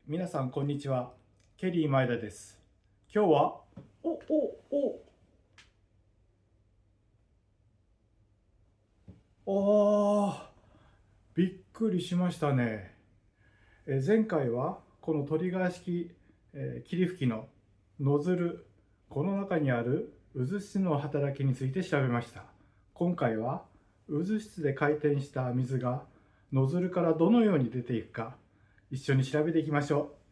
皆さんこんにちは。ケリー前田です。今日はおーびっくりしましたね。前回はこのトリガー式、霧吹きのノズル、この中にある渦室の働きについて調べました。今回は渦室で回転した水がノズルからどのように出ていくか一緒に調べていきましょう。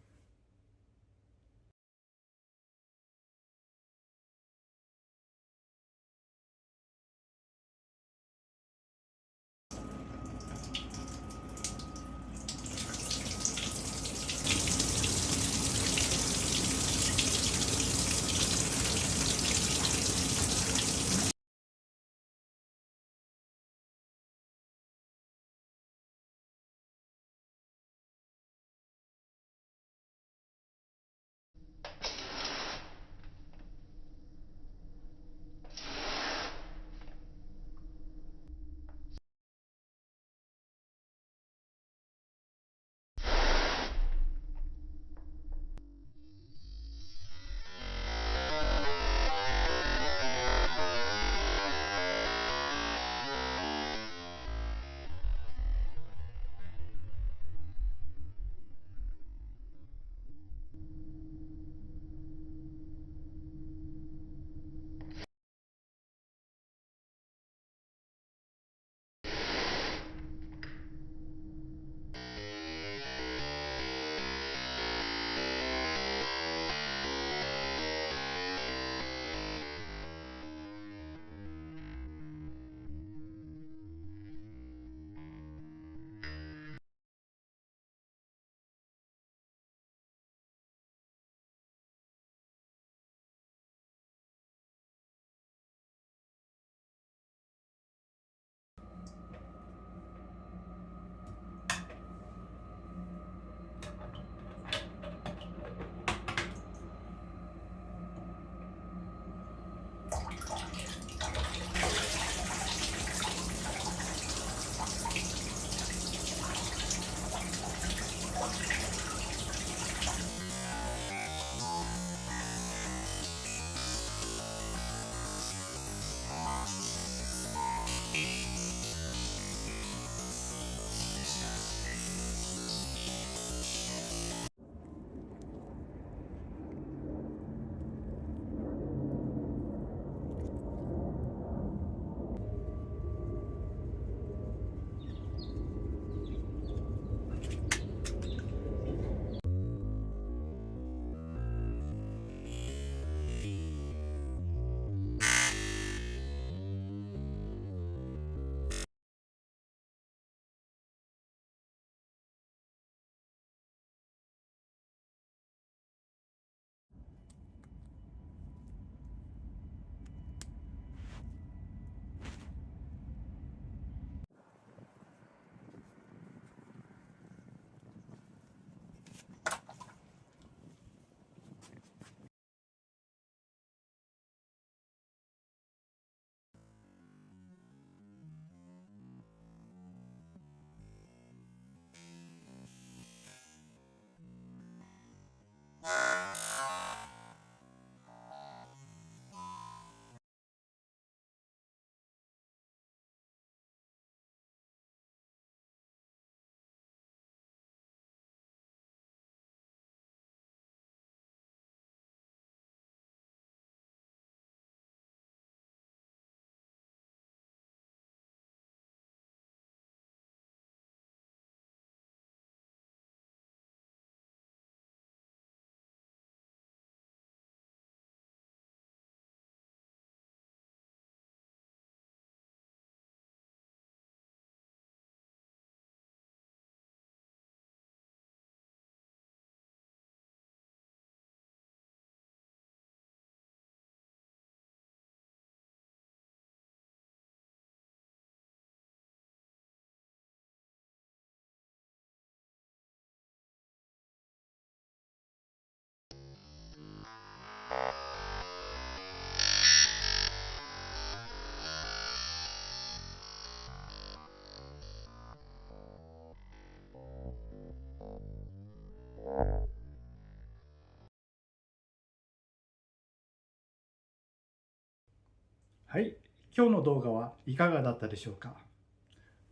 はい、今日の動画はいかがだったでしょうか。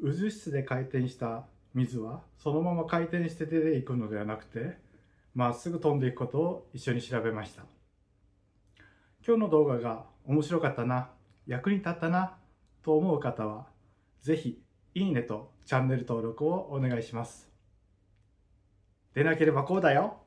渦室で回転した水はそのまま回転して出ていくのではなくて、まっすぐ飛んでいくことを一緒に調べました。今日の動画が面白かったな、役に立ったなと思う方は、ぜひいいねとチャンネル登録をお願いします。でなければこうだよ。